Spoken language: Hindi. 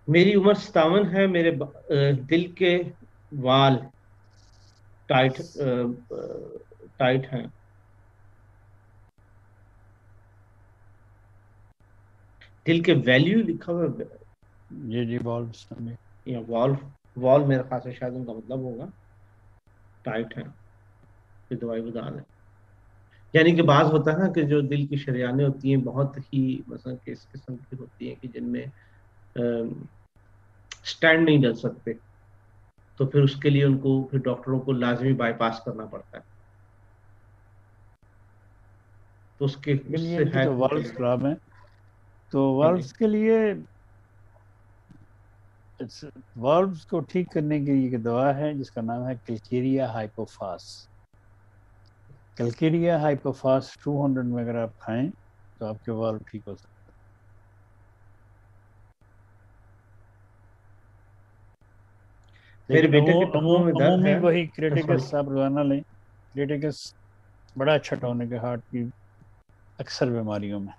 मेरी उम्र 57 है। मेरे दिल के वाल टाइट टाइट हैं। दिल के वैल्यू लिखा हुआ है, जी बॉल समझे। या वॉल्व। वॉल मेरे ख्याल से शायद उनका मतलब होगा। टाइट है, ये दवाई बता दें। यानी कि बात होता है ना कि जो दिल की शरेयानें होती हैं बहुत ही मतलब कि इस किस्म की होती हैं कि जिनमें स्टैंड नहीं डल सकते, तो फिर उसके लिए उनको फिर डॉक्टरों को लाजमी बाईपास करना पड़ता है। तो उसके लेकिन ये उससे इनकी है तो कोई वाल्व्स तरीका। खराब हैं, तो हाँ जी। वाल्व्स के लिए, वाल्व्स को ठीक करने की एक दवा है जिसका नाम है कैल्केरिया हाइपोफास। कैल्केरिया हाइपोफास 200 में अगर आप खाएं तो आपके वाल्व ठीक हो सकते हैं। मेरे लेकिन बेटे के टखनों में दर्द अमूमी है। वही सॉरी। क्रिटिकस आप रोजाना लें। क्रिटिकस बड़ा अच्छा टॉनिक है हार्ट की अक्सर बीमारियों में।